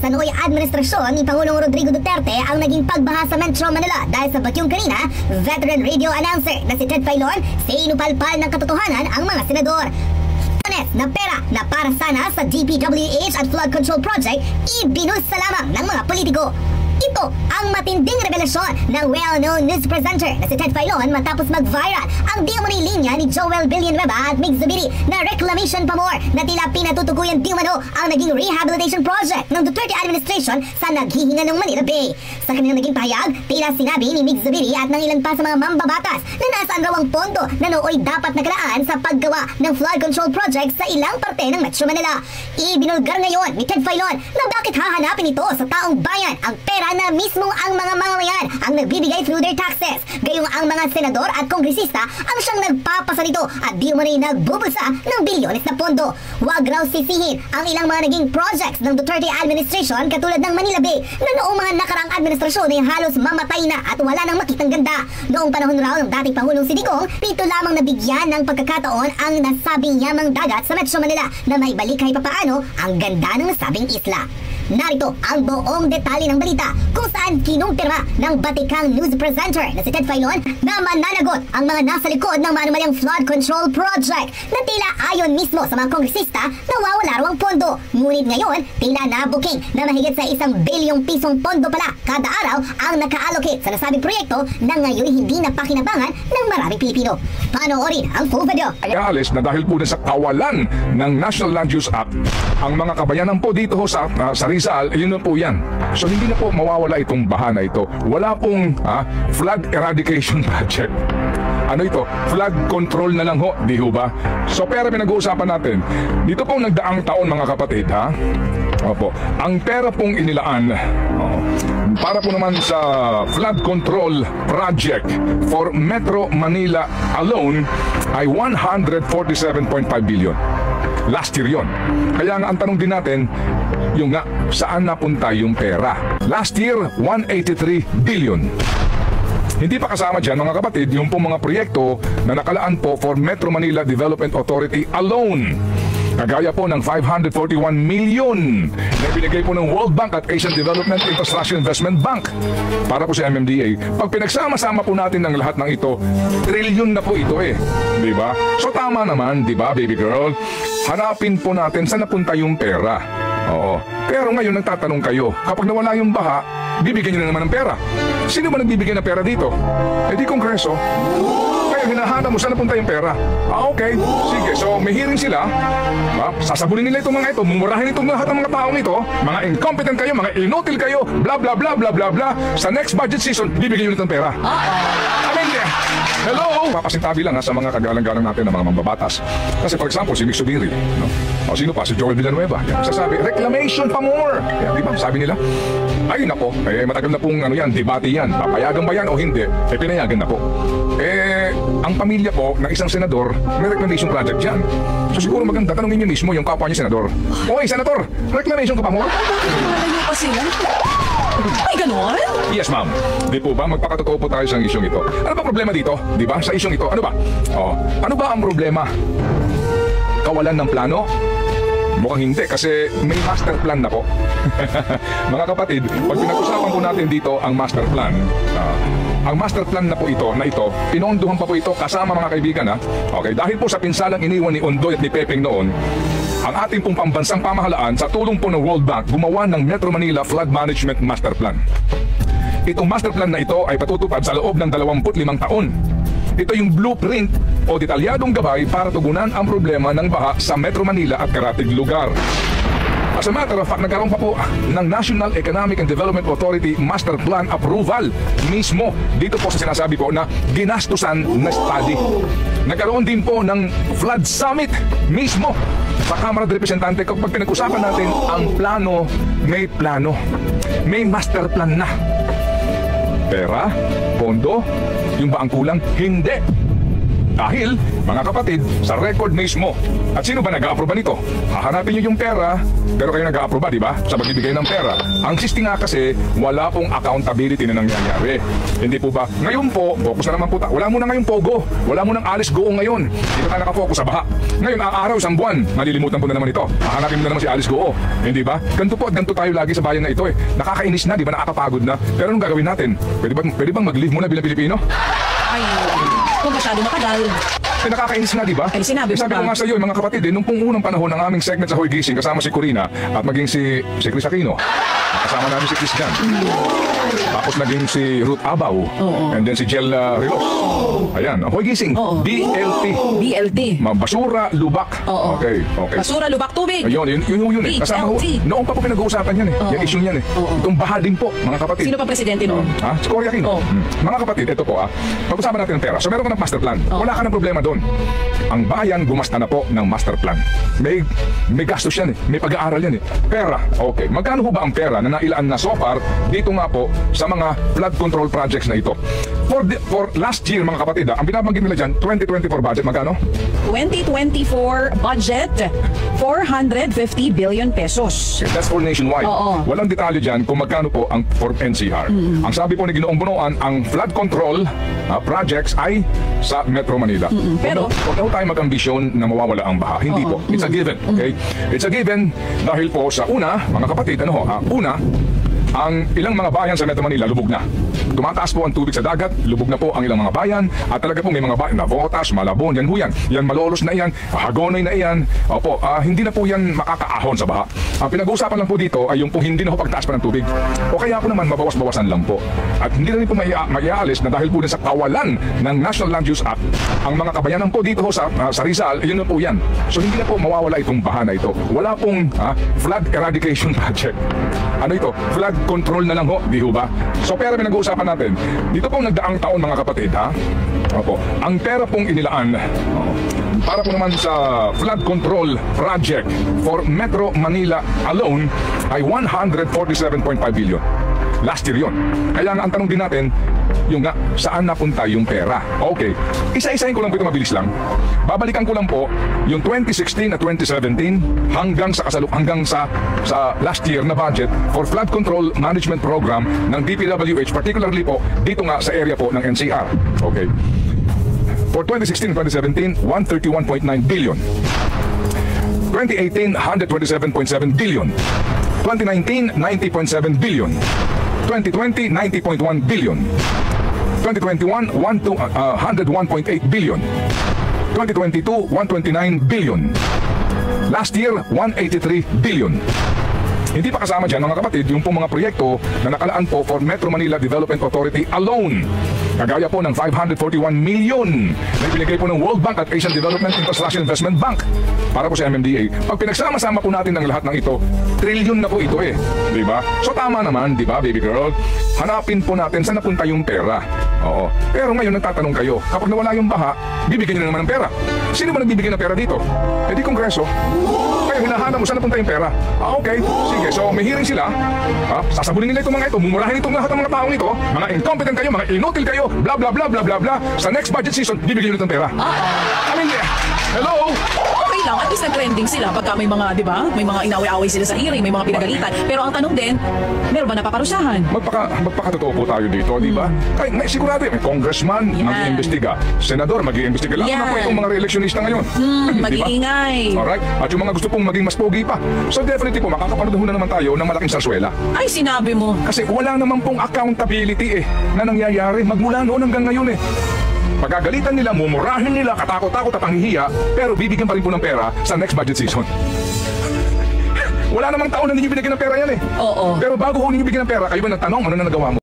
sa nooy administrasyon ni Pangulong Rodrigo Duterte ang naging pagbaha sa Metro Manila dahil sa bagyong Karina, veteran radio announcer na si Ted Filon sinupalpal ng katotohanan ang mga senador. Na pera na para sana sa DPWH at Flood Control Project, ibinulsa lamang ng mga politiko. Ito ang matinding revelasyon ng well-known news presenter na si Ted Filon matapos mag-viral ang di umano'y linya ni Joel Villanueva at Mig Zubiri na reclamation pamor na tila pinatutuguyan di umano ang naging rehabilitation project ng Duterte administration sa naghihinga ng Manila Bay. Sa kanilang naging pahayag, tila sinabi ni Mig Zubiri at ng ilan pa sa mga mambabatas na nasaan raw ang pondo na nooy dapat nakalaan sa paggawa ng flood control project sa ilang parte ng Metro Manila. Ibinulgar ngayon ni Ted Filon na bakit hahanapin ito sa taong bayan ang pera na mismo ang mga mamamayan ang nagbibigay through their taxes. Gayong ang mga senador at kongresista ang siyang nagpapasa nito at di umano'y nagbubulsa ng bilyones na pondo. Huwag raw sisihin ang ilang mga naging projects ng Duterte administration katulad ng Manila Bay na noong mga nakaraang administrasyon ay halos mamatay na at wala nang makitang ganda. Noong panahon raw ng dating Pangulong si Digong, pito lamang nabigyan ng pagkakataon ang nasabing yamang dagat sa Metro Manila na may balik kahit papaano ang ganda ng nasabing isla. Narito ang buong detalye ng balita kung saan kinumpirma ng batikang news presenter na si Ted Filon na mananagot ang mga nasa likod ng manumalyang flood control project na tila ayon mismo sa mga kongresista na wawala raw ang pondo. Ngunit ngayon, tila nabuking na mahigit sa 1 bilyong pisong pondo pala kada araw ang naka-allocate sa nasabing proyekto na ngayon hindi napakinabangan ng maraming Pilipino. Panoorin ang full video. Alis na dahil po na sa kawalan ng National Land Use Act, ang mga kabayanan po dito sa Rizal, yun na po yan. So hindi na po mawawala itong baha na ito. Wala pong flood eradication project. Ano ito? Flood control na lang ho, di ho ba? So pera pinag-uusapan natin. Dito pong nagdaang taon mga kapatid, ha? Opo. Ang pera pong inilaan para po naman sa flood control project for Metro Manila alone ay 147.5 billion. Last year yon. Kaya nga ang tanong din natin, yung nga, saan napunta yung pera? Last year, 183 billion. Hindi pa kasama dyan mga kapatid, yung pong mga proyekto na nakalaan po for Metro Manila Development Authority alone. Kagaya po ng 541 million na binigay po ng World Bank at Asian Development Infrastructure Investment Bank para po sa MMDA. Pag pinagsama-sama po natin ng lahat ng ito, trilyon na po ito eh. Diba? So tama naman, diba baby girl? Hanapin po natin saan napunta yung pera. Oo. Pero ngayon nagtatanong kayo, kapag nawala yung baha, bibigyan nyo na naman ng pera. Sino ba nagbibigay ng pera dito? Eh di Kongreso. Hinahanap mo saan napunta yung pera. Okay, sige. So may hearing sila. Sasabunin nila itong mga ito, mumurahin itong lahat ng mga taong ito. Mga incompetent kayo, mga inutil kayo, bla bla bla bla bla bla. Sa next budget season, bibigyan nyo nitong pera. I mean, hello! Papasintabi lang sa mga kagalang-galang natin ng mga mambabatas. Kasi for example, si Mig Zubiri, no? O sino pa? Si Joel Villanueva. Yan, sasabi, reclamation pa more. Yan, di ba? Sabi nila. Ayun na po. Eh, matagal na pong ano yan, debate yan. Papayagan ba yan o hindi? Eh, pinayagan na po. Eh, ang pamilya po ng isang senador, may reclamation project dyan. So siguro maganda, tanongin niyo mismo yung kapwa niya senador. Oy, senador, reclamation ka pa mo? Malayo pa sila. Ay, ganon? Yes, ma'am. Di po ba? Magpakatotoo po tayo sa isyong ito. Ano ba problema dito? Di ba? Sa isyong ito. Ano ba? Oh, ano ba ang problema? Kawalan ng plano? Mukhang hindi kasi may master plan na po. Mga kapatid, pag pinag-usapan po natin dito ang master plan, ang master plan na po ito, pinondohan pa po ito kasama mga kaibigan ha. Okay, dahil po sa pinsalang iniwan ni Ondoy at ni Pepeng noon, ang ating pong pambansang pamahalaan sa tulong po ng World Bank gumawa ng Metro Manila Flood Management Master Plan. Itong master plan na ito ay patutupad sa loob ng 25 taon. Ito yung blueprint o detalyadong gabay para tugunan ang problema ng baha sa Metro Manila at karatig lugar. As a matter of fact, nagkaroon pa po ng National Economic and Development Authority Master Plan Approval mismo dito po sa sinasabi po na ginastusan na study. Nagkaroon din po ng Flood Summit mismo sa Kamara de Representante. Kapag pinag-usapan natin ang plano, may master plan na. Pera, pondo, yung ba ang kulang? Hindi. Dahil, mga kapatid, sa record mismo. At sino ba nag-a-aproba nito? Hahanapin nyo yung pera, pero kayo nag-a-aproba, di ba? Sa pagbibigay ng pera. Ang SISTI nga kasi, wala pong accountability na nangyayari. Hindi po ba? Ngayon po, focus na naman po wala muna ngayong pogo. Wala munang alis go ngayon. Dito tayo nakafocus sa baha. Ngayon, ang araw, isang buwan, malilimutan po na naman ito. Hahanapin mo na naman si Alice Goo. Hindi ba? Ganito po at ganito tayo lagi sa bayan na ito eh. Nakakainis na, di ba? Nakakapagod na. Pero anong gagawin natin? Pwede bang mag-leave muna bilang Pilipino? Ay, kung masyado matagal. Nakakainis na, di ba? Ay, sinabi ko nga sa iyo, mga kapatid, nung pong unang panahon ng aming segment sa Hoy Gising, kasama si Corina at maging si Chris Aquino. Kasama namin si Chris Jan. Tapos naging si Ruth Abaw. And then si Jel Rilos. Ayan, Hoy Gising. BLT. BLT. Basura, lubak. Okay. Basura, lubak, tubig. Ayun, yun eh. Kasama ho. Noong pa po pinag-uusapan yan eh. Yung issue niyan eh. Itong baha din po, mga kapatid. Sino pa presidente noon? Si Cory Aquino. Mga kapatid, ito po pag-usapan natin ng pera. So meron ka ng master plan. Wala ka ng problema doon. Ang bayan gumasta na po ng master plan. May gastos yan eh. May pag-aaral yan eh. Pera. Okay. Magkano ho ba ang pera na nailaan na so far dito nga po sa mga flood control projects na ito? For last year, mga kapatid, ang binabanggit nila dyan, 2024 budget, magkano? 2024 budget, 450 billion pesos. Okay, that's for nationwide. Walang detalye dyan kung magkano po ang for NCR. Ang sabi po ni Ginoong Bunuan, ang flood control projects ay sa Metro Manila. Pero huwag tayo mag-ambisyon na mawawala ang baha. Hindi po. It's a given. Okay? It's a given dahil po sa una, mga kapatid, ang ilang mga bayan sa Metro Manila lubog na. Tumataas po ang tubig sa dagat, lubog na po ang ilang mga bayan, at talaga po may mga bayan, Navotas, Malabon, yan ho yan. Yan Malolos na yan, Hagonoy na yan. Opo, hindi na po yan makakaahon sa baha. Ang pinag-uusapan lang po dito ay yung po hindi na ho pagtaas pa ng tubig. O kaya po naman mabawas-bawasan lang po. At hindi na rin po maiaalis na dahil po din sa kawalan ng National Land Use Act, ang mga kabayanan po dito ho sa Rizal, yun na po yan. So hindi na po mawawala itong baha na ito. Wala pong flood eradication project. Ano ito? Flood control na lang ho, di ho ba? So pera pinag-uusapan natin. Dito pong nagdaang taon, mga kapatid, Opo, ang pera pong inilaan para po naman sa flood control project for Metro Manila alone ay 147.5 billion. Last year yun. Kaya nga ang tanong din natin, yung nga, saan napunta yung pera? Okay. Isa-isahin ko lang po ito, mabilis lang. Babalikan ko lang po yung 2016 at 2017 hanggang sa last year na budget for flood control management program ng DPWH, particularly po dito nga sa area po ng NCR. Okay. For 2016 and 2017, 131.9 billion. 2018, 127.7 billion. 2019, 90.7 billion. 2020, 90.1 billion. 2021, 101.8 billion. 2022, 129 billion. Last year, 183 billion. Hindi pa kasama dyan, mga kapatid, yung pong mga proyekto na nakalaan po for Metro Manila Development Authority alone. Kagaya po ng 541 million na ibinigay po ng World Bank at Asian Development Infrastructure Investment Bank para po sa MMDA. Pag pinagsama-sama po natin ng lahat ng ito, trillion na po ito eh. Diba? So tama naman, diba, baby girl? Hanapin po natin saan napunta yung pera. Oo. Pero ngayon nagtatanong kayo, kapag nawala yung baha, bibigyan nyo na naman ng pera. Sino ba nagbibigyan ng pera dito? Eh di Kongreso. Kaya hinahanap mo saan napunta yung pera. Okay, sige. So may hearing sila. Sasabunin nila itong mga ito, mumurahin itong lahat ng mga taong ito, mga incompetent kayo, mga inutil kayo, bla bla bla bla bla bla. Sa next budget season, bibigyan nyo ng pera. I mean, hello? Okay lang, at least nag-trending sila pagka may mga, di ba? May mga inaway-away sila sa hearing, may mga pinagalitan. Pero ang tanong din, meron ba napaparusahan? Magpakatotoo po tayo dito, di ba? Kaya sigurado, may congressman mag-iimbestiga, senador mag-iimbestiga. Lalo na po itong mga re-electionista ngayon. Mag-iingay. Alright? At yung mga gusto pong maging mas pogi pa. So definitely po, makakapanood na naman tayo ng malaking sarswela. Ay, sinabi mo. Kasi wala naman pong accountability na nangyayari magmula noon hanggang ngayon eh. Pagagalitan nila, mumurahin nila, katakot-takot at panghihiya, pero bibigyan pa rin po ng pera sa next budget season. Wala namang taon na ninyo binigyan ng pera yan eh. Oo. Pero bago ho ninyo bigyan ng pera, kayo ba nagtanong ano na nagawa mo?